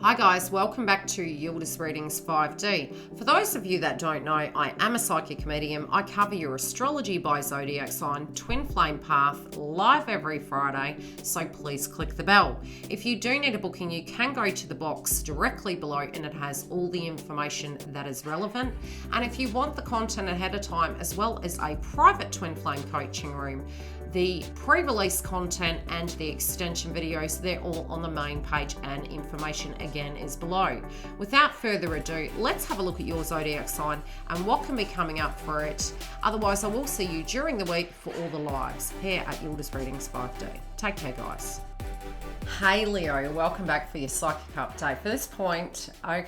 Hi guys, welcome back to Yildiz Readings 5D. For those of you that don't know, I am a psychic medium. I cover your astrology by zodiac sign, twin flame path, live every Friday, so please click the bell. If you do need a booking, you can go to the box directly below and it has all the information that is relevant. And if you want the content ahead of time, as well as a private twin flame coaching room, the pre-release content and the extension videos, they're all on the main page, and information again is below. Without further ado, let's have a look at your zodiac sign and what can be coming up for it. Otherwise, I will see you during the week for all the lives here at Yildiz Readings 5D. Take care, guys. Hey Leo, welcome back for your psychic update. For this point, I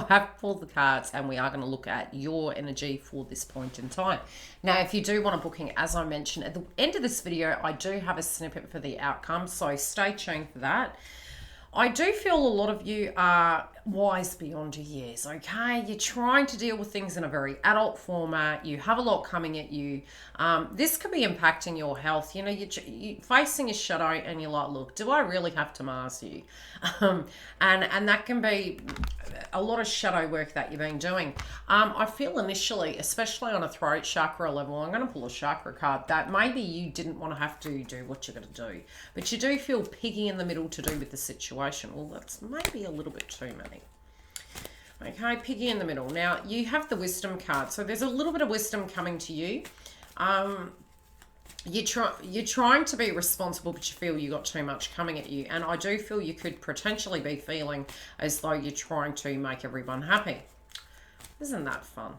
have pulled the cards and we are going to look at your energy for this point in time. Now, if you do want a booking, as I mentioned at the end of this video, I do have a snippet for the outcome, so stay tuned for that. I do feel a lot of you are wise beyond your years, okay? You're trying to deal with things in a very adult format. You have a lot coming at you. This could be impacting your health. You know, you're facing a shadow and you're like, look, do I really have to mask you? And that can be a lot of shadow work that you've been doing. I feel initially, especially on a throat chakra level, I'm going to pull a chakra card, that maybe you didn't want to have to do what you're going to do. But you do feel piggy in the middle to do with the situation. Well, that's maybe a little bit too many. Okay, piggy in the middle. Now, you have the wisdom card. So there's a little bit of wisdom coming to you. You're trying to be responsible, but you feel you got too much coming at you. And I do feel you could potentially be feeling as though you're trying to make everyone happy. Isn't that fun?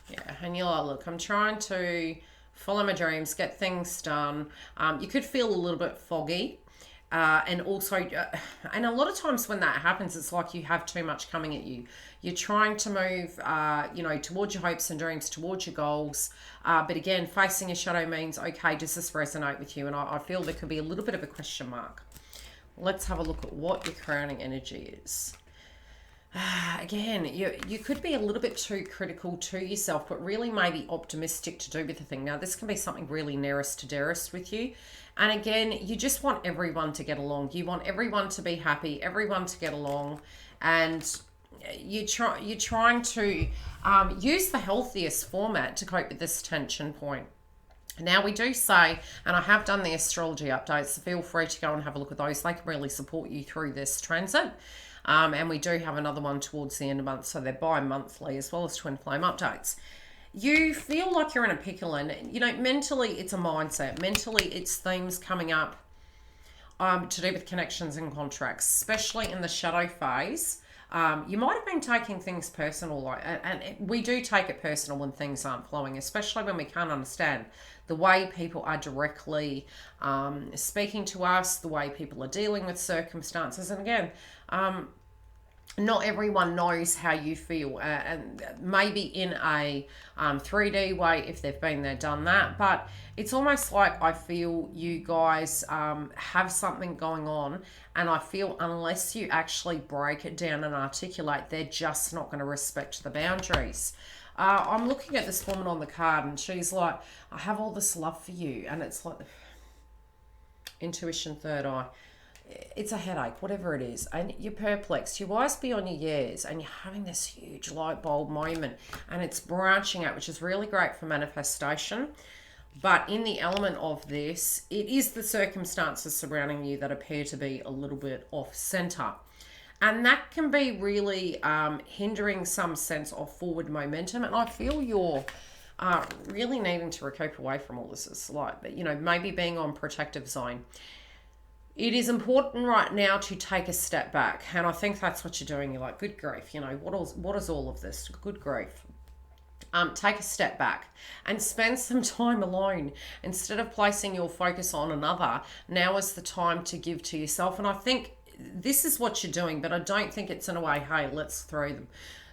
Yeah, and you're like, look, I'm trying to follow my dreams, get things done. You could feel a little bit foggy. And also, and a lot of times when that happens, it's like you have too much coming at you. You're trying to move, you know, towards your hopes and dreams, towards your goals. But again, facing a shadow means, okay, does this resonate with you? And I feel there could be a little bit of a question mark. Let's have a look at what your crowning energy is. Again, you could be a little bit too critical to yourself, but really maybe optimistic to do with the thing. Now, this can be something really nearest to dearest with you. And again, you just want everyone to get along. You want everyone to be happy, everyone to get along. And you're trying to use the healthiest format to cope with this tension point. Now, we do say, and I have done the astrology updates, so feel free to go and have a look at those. They can really support you through this transit. And we do have another one towards the end of the month, so they're bi-monthly as well as twin flame updates. You feel like you're in a pickle, and you know, mentally it's a mindset. Mentally it's themes coming up to do with connections and contracts, especially in the shadow phase. You might have been taking things personal, and we do take it personal when things aren't flowing, especially when we can't understand the way people are directly speaking to us, the way people are dealing with circumstances. And again, not everyone knows how you feel, and maybe in a 3D way if they've been there, done that. But it's almost like I feel you guys have something going on, and I feel unless you actually break it down and articulate, they're just not going to respect the boundaries. I'm looking at this woman on the card, and she's like, I have all this love for you, and it's like intuition, third eye. It's a headache, whatever it is, and you're perplexed, you're wise beyond your years, and you're having this huge light bulb moment, and it's branching out, which is really great for manifestation. But in the element of this, it is the circumstances surrounding you that appear to be a little bit off center, and that can be really hindering some sense of forward momentum. And I feel you're really needing to recoup away from all this. It's like, you know, maybe being on protective zone. It is important right now to take a step back, and I think that's what you're doing. You're like, good grief, you know, what is all of this? Good grief. Take a step back and spend some time alone. Instead of placing your focus on another, now is the time to give to yourself. And I think this is what you're doing, but I don't think it's in a way, hey, let's throw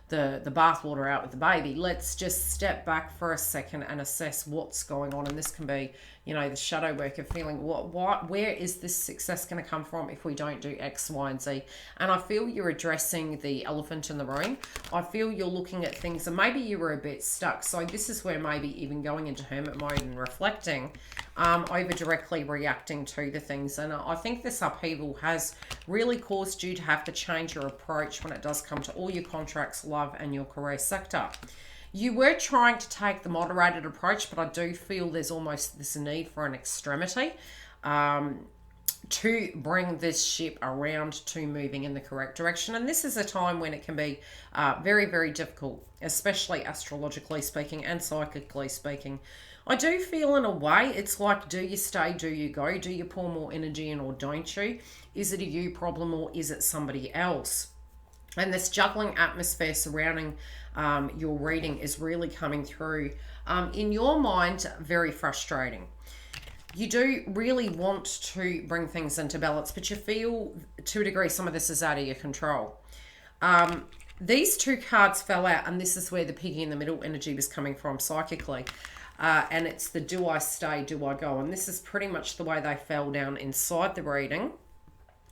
the bathwater out with the baby. Let's just step back for a second and assess what's going on. And this can be, you know, the shadow work of feeling, where is this success going to come from if we don't do X, Y, and Z? And I feel you're addressing the elephant in the room. I feel you're looking at things and maybe you were a bit stuck. So this is where maybe even going into hermit mode and reflecting over directly reacting to the things. And I think this upheaval has really caused you to have to change your approach when it does come to all your contracts, love, and your career sector. You were trying to take the moderated approach, but I do feel there's almost this need for an extremity to bring this ship around to moving in the correct direction. And this is a time when it can be very, very difficult, especially astrologically speaking and psychically speaking. I do feel in a way, it's like, do you stay, do you go? Do you pour more energy in or don't you? Is it a you problem or is it somebody else? And this juggling atmosphere surrounding your reading is really coming through. In your mind, very frustrating. You do really want to bring things into balance, but you feel to a degree some of this is out of your control. These two cards fell out, and this is where the piggy in the middle energy was coming from psychically. And it's the do I stay, do I go? And this is pretty much the way they fell down inside the reading.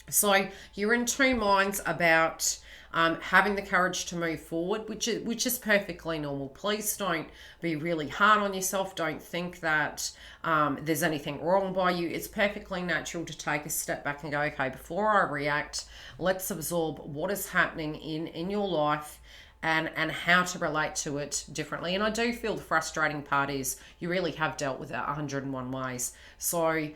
So you're in two minds about having the courage to move forward, which is perfectly normal. Please don't be really hard on yourself. Don't think that there's anything wrong by you. It's perfectly natural to take a step back and go, okay, before I react, let's absorb what is happening in your life and how to relate to it differently. And I do feel the frustrating part is you really have dealt with it 101 ways. So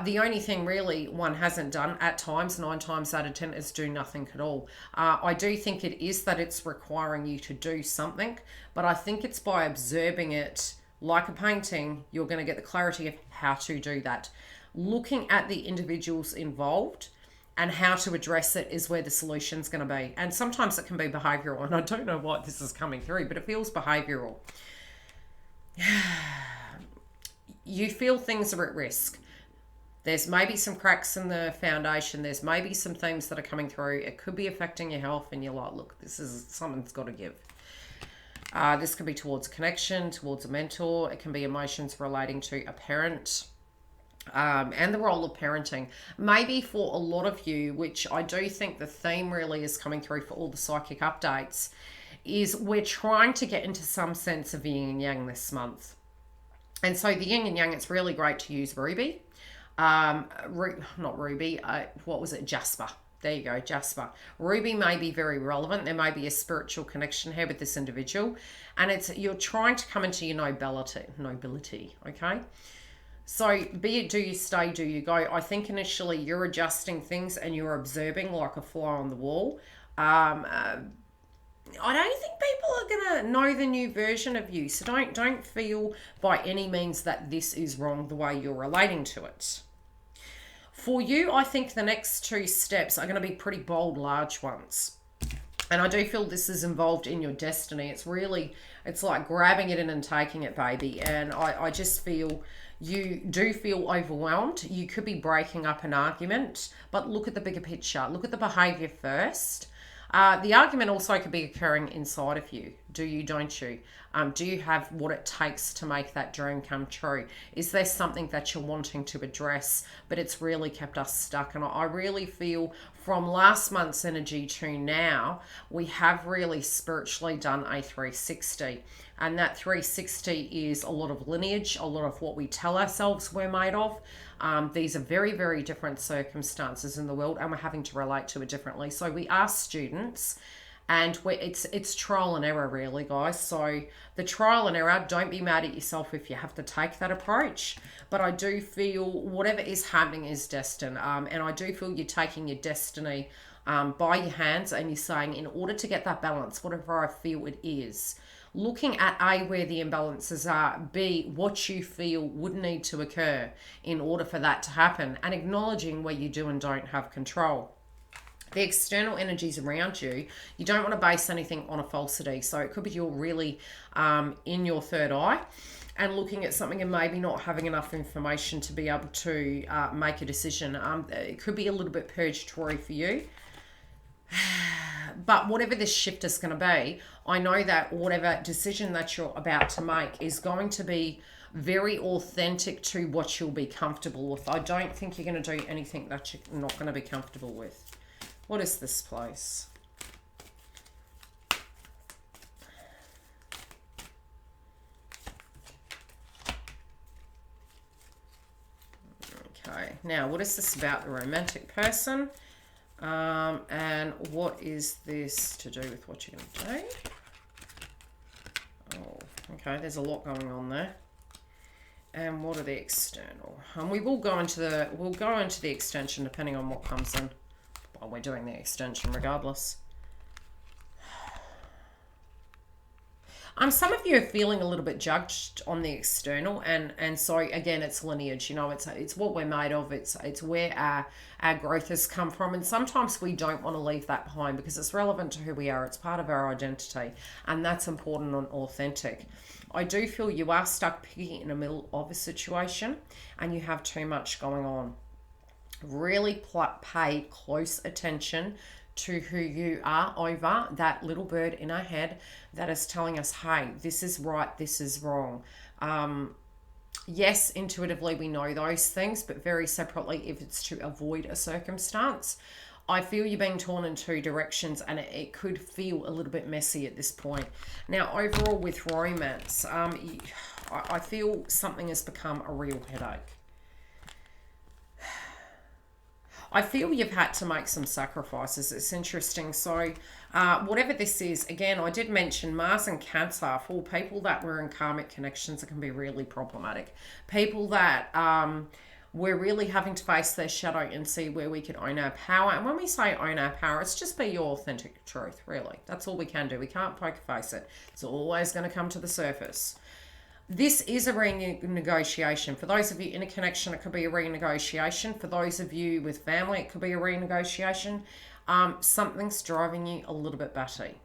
the only thing really one hasn't done at times, 9 times out of 10, is do nothing at all. I do think it is that it's requiring you to do something, but I think it's by observing it like a painting, you're going to get the clarity of how to do that. Looking at the individuals involved and how to address it is where the solution's going to be. And sometimes it can be behavioural, and I don't know why this is coming through, but it feels behavioural. You feel things are at risk. There's maybe some cracks in the foundation. There's maybe some things that are coming through. It could be affecting your health, and you're like, look, this is something's got to give. This could be towards a connection, towards a mentor. It can be emotions relating to a parent. And the role of parenting. Maybe for a lot of you, which I do think the theme really is coming through for all the psychic updates, is we're trying to get into some sense of yin and yang this month. And so the yin and yang, it's really great to use ruby. Not ruby, what was it? Jasper. There you go, Jasper. Ruby may be very relevant. There may be a spiritual connection here with this individual. And you're trying to come into your nobility, okay? So be it do you stay, do you go? I think initially you're adjusting things and you're observing like a fly on the wall. I don't think people are going to know the new version of you. So don't feel by any means that this is wrong the way you're relating to it. For you, I think the next 2 steps are going to be pretty bold, large ones. And I do feel this is involved in your destiny. It's like grabbing it in and taking it, baby. And I just feel you do feel overwhelmed. You could be breaking up an argument, but look at the bigger picture. Look at the behavior first. The argument also could be occurring inside of you. Do you, don't you? Do you have what it takes to make that dream come true? Is there something that you're wanting to address, but it's really kept us stuck? And I really feel from last month's energy to now, we have really spiritually done a 360. And that 360 is a lot of lineage, a lot of what we tell ourselves we're made of. These are very, very different circumstances in the world, and we're having to relate to it differently. So we are students, and it's trial and error, really, guys. So the trial and error, don't be mad at yourself if you have to take that approach. But I do feel whatever is happening is destined. And I do feel you're taking your destiny by your hands, and you're saying, in order to get that balance, whatever I feel it is, looking at A, where the imbalances are, B, what you feel would need to occur in order for that to happen, and acknowledging where you do and don't have control. The external energies around you, you don't want to base anything on a falsity. So it could be you're really in your third eye and looking at something and maybe not having enough information to be able to make a decision. It could be a little bit purgatory for you. But whatever this shift is going to be, I know that whatever decision that you're about to make is going to be very authentic to what you'll be comfortable with. I don't think you're going to do anything that you're not going to be comfortable with. What is this place? Okay, now what is this about the romantic person? And what is this to do with what you're going to do? Oh, okay, there's a lot going on there. And what are the external? And we will go into the extension depending on what comes in. Well, we're doing the extension regardless. Some of you are feeling a little bit judged on the external, and so again, it's lineage. You know, it's what we're made of. It's where our growth has come from, and sometimes we don't want to leave that behind because it's relevant to who we are. It's part of our identity, and that's important and authentic. I do feel you are stuck piggy in the middle of a situation, and you have too much going on. Really pay close attention to who you are over that little bird in our head that is telling us, hey, this is right, this is wrong. Yes, intuitively we know those things, but very separately if it's to avoid a circumstance. I feel you're being torn in two directions, and it could feel a little bit messy at this point. Now, overall with romance, I feel something has become a real headache. I feel you've had to make some sacrifices. It's interesting. So whatever this is, again, I did mention Mars and Cancer. For people that were in karmic connections, it can be really problematic. People that we're really having to face their shadow and see where we can own our power. And when we say own our power, it's just be your authentic truth, really. That's all we can do. We can't poker face it. It's always going to come to the surface. This is a renegotiation. For those of you in a connection, it could be a renegotiation. For those of you with family, it could be a renegotiation. Something's driving you a little bit batty.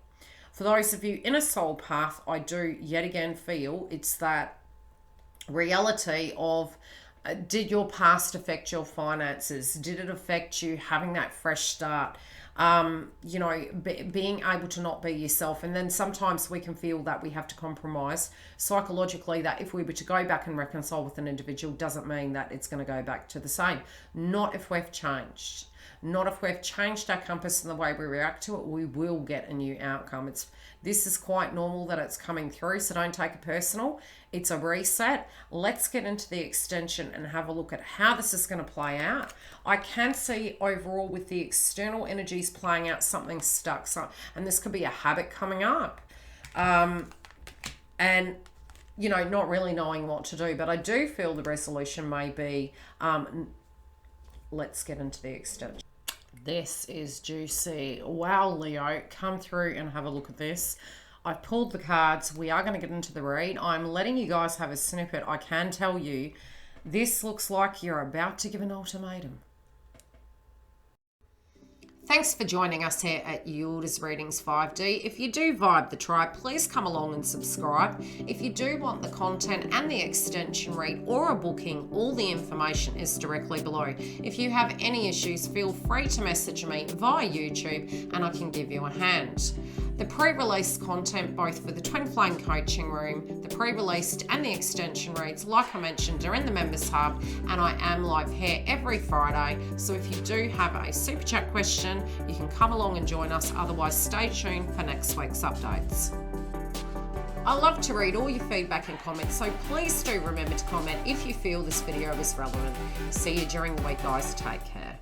For those of you in a soul path, I do yet again feel it's that reality of did your past affect your finances? Did it affect you having that fresh start? You know, being able to not be yourself. And then sometimes we can feel that we have to compromise psychologically, that if we were to go back and reconcile with an individual doesn't mean that it's going to go back to the same. Not if we've changed. Not if we've changed our compass and the way we react to it, we will get a new outcome. This is quite normal that it's coming through, so don't take it personal. It's a reset. Let's get into the extension and have a look at how this is going to play out. I can see overall with the external energies playing out something stuck. And this could be a habit coming up. And, you know, not really knowing what to do. But I do feel the resolution may be, let's get into the extension. This is juicy. Wow, Leo, come through and have a look at this. I've pulled the cards. We are going to get into the read. I'm letting you guys have a snippet. I can tell you, this looks like you're about to give an ultimatum. Thanks for joining us here at Yildiz Readings 5D. If you do vibe the tribe, please come along and subscribe. If you do want the content and the extension read or a booking, all the information is directly below. If you have any issues, feel free to message me via YouTube and I can give you a hand. The pre-release content, both for the Twin Flame Coaching Room, the pre-released and the extension reads, like I mentioned, are in the Members Hub, and I am live here every Friday. So if you do have a super chat question, you can come along and join us. Otherwise, stay tuned for next week's updates. I love to read all your feedback and comments, so please do remember to comment if you feel this video is relevant. See you during the week, guys. Take care.